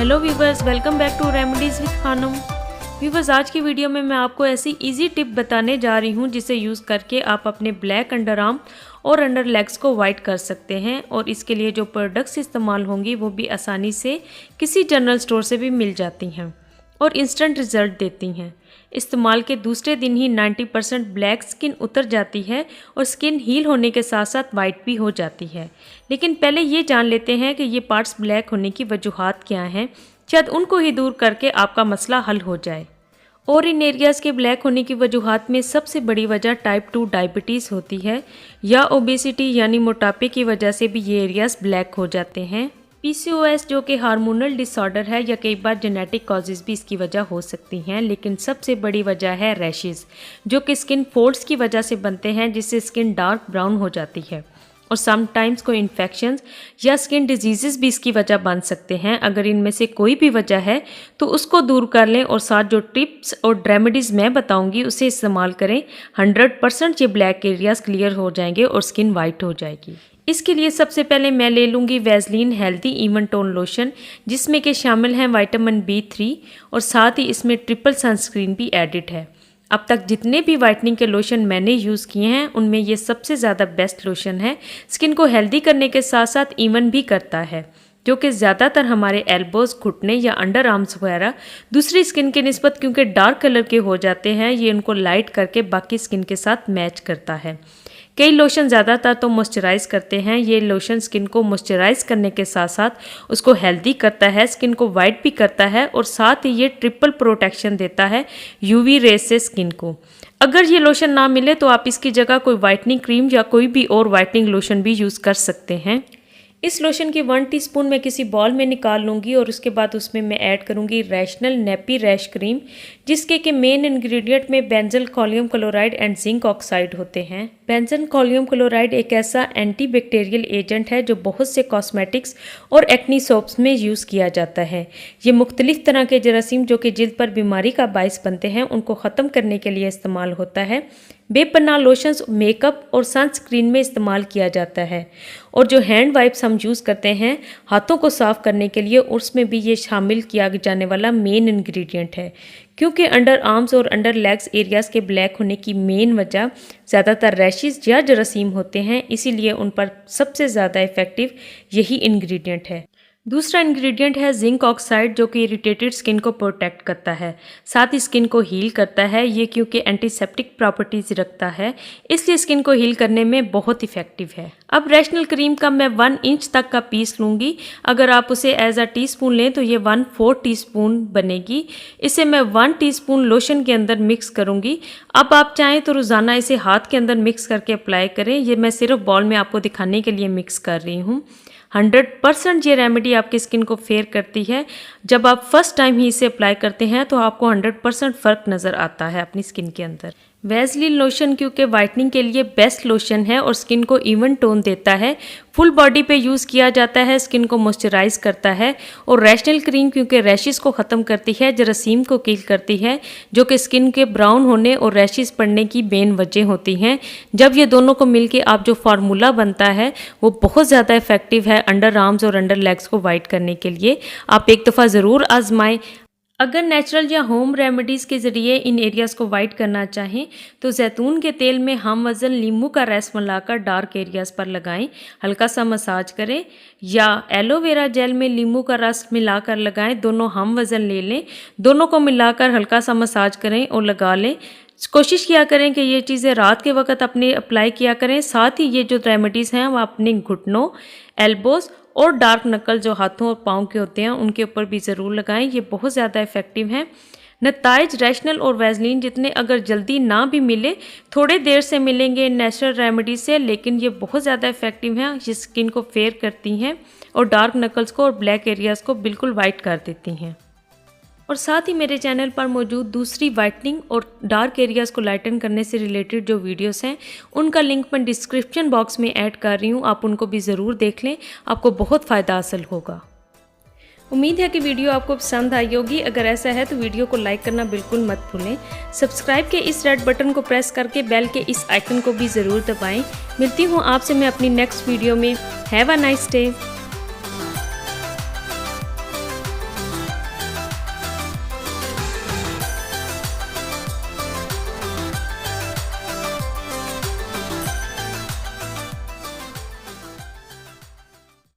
Hello viewers, welcome back to remedies with Khanam. Viewers, आज की video में मैं आपको ऐसी इजी टिप बताने जा रही हूँ जिसे यूज़ करके आप अपने ब्लैक अंडर आर्म और अंडर लेग्स को वाइट कर सकते हैं। और इसके लिए जो प्रोडक्ट्स इस्तेमाल होंगी वो भी आसानी से किसी जनरल स्टोर से भी मिल जाती हैं और इंस्टेंट रिजल्ट देती हैं। इस्तेमाल के दूसरे दिन ही 90% ब्लैक स्किन उतर जाती है और स्किन हील होने के साथ साथ वाइट भी हो जाती है। लेकिन पहले ये जान लेते हैं कि ये पार्ट्स ब्लैक होने की वजूहात क्या हैं, शायद उनको ही दूर करके आपका मसला हल हो जाए। और इन एरियाज़ के ब्लैक होने की वजूहात में सबसे बड़ी वजह टाइप 2 डायबिटीज़ होती है या ओबेसिटी यानी मोटापे की वजह से भी ये एरियाज़ ब्लैक हो जाते हैं। PCOS जो कि हार्मोनल डिसऑर्डर है या कई बार जेनेटिक कॉजेज़ भी इसकी वजह हो सकती हैं, लेकिन सबसे बड़ी वजह है रैशेज़ जो कि स्किन फोल्ड्स की वजह से बनते हैं, जिससे स्किन डार्क ब्राउन हो जाती है। और समटाइम्स कोई इन्फेक्शंस या स्किन डिजीज़ भी इसकी वजह बन सकते हैं। अगर इनमें से कोई भी वजह है तो उसको दूर कर लें और साथ जो टिप्स और रेमेडीज़ मैं बताऊंगी उसे इस्तेमाल करें। 100% ये ब्लैक एरियाज़ क्लियर हो जाएंगे और स्किन वाइट हो जाएगी। इसके लिए सबसे पहले मैं ले लूँगी Vaseline healthy even tone lotion, जिसमें के शामिल हैं विटामिन B3 और साथ ही इसमें ट्रिपल सनस्क्रीन भी एडिड है। अब तक जितने भी वाइटनिंग के लोशन मैंने यूज़ किए हैं उनमें ये सबसे ज़्यादा बेस्ट लोशन है। स्किन को हेल्दी करने के साथ साथ इवन भी करता है, जो कि ज़्यादातर हमारे एल्बोज़, घुटने या अंडर आर्म्स वगैरह दूसरी स्किन के निस्बत क्योंकि डार्क कलर के हो जाते हैं, ये उनको लाइट करके बाकी स्किन के साथ मैच करता है। कई लोशन ज़्यादातर तो मॉइस्चराइज़ करते हैं, ये लोशन स्किन को मॉइस्चराइज़ करने के साथ साथ उसको हेल्दी करता है, स्किन को वाइट भी करता है और साथ ही ये ट्रिपल प्रोटेक्शन देता है UV रेज से स्किन को। अगर ये लोशन ना मिले तो आप इसकी जगह कोई वाइटनिंग क्रीम या कोई भी और वाइटनिंग लोशन भी यूज़ कर सकते हैं। इस लोशन की 1 टीस्पून मैं किसी बॉल में निकाल लूँगी और उसके बाद उसमें मैं ऐड करूँगी रैशनल नेपी रैश क्रीम, जिसके के मेन इंग्रेडिएंट में benzalkonium chloride and zinc oxide होते हैं। बेंजल कॉलियम क्लोराइड एक ऐसा एंटीबैक्टीरियल एजेंट है जो बहुत से कॉस्मेटिक्स और एक्नी सोप्स में यूज़ किया जाता है। ये मुख्तलिफ तरह के जरासीम जो कि जिल्द पर बीमारी का बायस बनते हैं उनको ख़त्म करने के लिए इस्तेमाल होता है। बेपनाह लोशंस, मेकअप और सनस्क्रीन में इस्तेमाल किया जाता है। और जो हैंड वाइप्स हम यूज़ करते हैं हाथों को साफ़ करने के लिए, उसमें भी ये शामिल किया जाने वाला मेन इंग्रेडिएंट है। क्योंकि अंडर आर्म्स और अंडर लेग्स एरियाज़ के ब्लैक होने की मेन वजह ज़्यादातर रैशेज़ या जरासीम होते हैं, इसीलिए उन पर सबसे ज़्यादा इफ़ेक्टिव यही इंग्रेडिएंट है। दूसरा इंग्रेडिएंट है जिंक ऑक्साइड, जो कि इरिटेटेड स्किन को प्रोटेक्ट करता है, साथ ही स्किन को हील करता है। ये क्योंकि एंटीसेप्टिक प्रॉपर्टीज़ रखता है, इसलिए स्किन को हील करने में बहुत इफेक्टिव है। अब रैशनल क्रीम का मैं 1 इंच तक का पीस लूँगी। अगर आप उसे एज अ टीस्पून लें तो ये 1/4 टीस्पून बनेगी। इसे मैं 1 टीस्पून लोशन के अंदर मिक्स करूँगी। अब आप चाहें तो रोज़ाना इसे हाथ के अंदर मिक्स करके अप्लाई करें। ये मैं सिर्फ बॉल में आपको दिखाने के लिए मिक्स कर रही हूँ। 100% ये रेमेडी आपकी स्किन को फेयर करती है। जब आप फर्स्ट टाइम ही इसे अप्लाई करते हैं तो आपको 100% फ़र्क नज़र आता है अपनी स्किन के अंदर। वैसलीन लोशन क्योंकि वाइटनिंग के लिए बेस्ट लोशन है और स्किन को इवन टोन देता है, फुल बॉडी पे यूज़ किया जाता है, स्किन को मॉइस्चराइज़ करता है। और रैशनल क्रीम क्योंकि रैशेज़ को ख़त्म करती है, जरासीम को किल करती है, जो कि स्किन के ब्राउन होने और रैशेज़ पड़ने की मेन वजह होती हैं। जब ये दोनों को मिलके आप जो फार्मूला बनता है वो बहुत ज़्यादा इफेक्टिव है अंडर आर्म्स और अंडर लेग्स को वाइट करने के लिए। आप एक दफ़ा ज़रूर आजमाएं। अगर नेचुरल या होम रेमेडीज़ के ज़रिए इन एरियाज़ को वाइट करना चाहें तो जैतून के तेल में हम वज़न नींबू का रस मिलाकर डार्क एरियाज़ पर लगाएं, हल्का सा मसाज करें, या एलोवेरा जेल में नींबू का रस मिलाकर लगाएं। दोनों हम वज़न ले लें, दोनों को मिलाकर हल्का सा मसाज करें और लगा लें। कोशिश किया करें कि ये चीज़ें रात के वक्त अपने अप्लाई किया करें। साथ ही ये जो रेमेडीज़ हैं वो अपने घुटनों, एल्बोज़ और डार्क नकल जो हाथों और पाँव के होते हैं उनके ऊपर भी ज़रूर लगाएं। ये बहुत ज़्यादा इफ़ेक्टिव हैं। नताइज रैशनल और वैसलीन जितने अगर जल्दी ना भी मिले, थोड़े देर से मिलेंगे नेचुरल रेमेडी से, लेकिन ये बहुत ज़्यादा इफ़ेक्टिव हैं। ये स्किन को फेयर करती हैं और डार्क नकल्स को और ब्लैक एरियाज़ को बिल्कुल वाइट कर देती हैं। और साथ ही मेरे चैनल पर मौजूद दूसरी वाइटनिंग और डार्क एरियाज़ को लाइटन करने से रिलेटेड जो वीडियोस हैं उनका लिंक मैं डिस्क्रिप्शन बॉक्स में ऐड कर रही हूँ, आप उनको भी ज़रूर देख लें, आपको बहुत फ़ायदा हासिल होगा। उम्मीद है कि वीडियो आपको पसंद आई होगी। अगर ऐसा है तो वीडियो को लाइक करना बिल्कुल मत भूलें। सब्सक्राइब के इस रेड बटन को प्रेस करके बेल के इस आइकन को भी ज़रूर दबाएं। मिलती हूँ आपसे मैं अपनी नेक्स्ट वीडियो में। Have a nice day.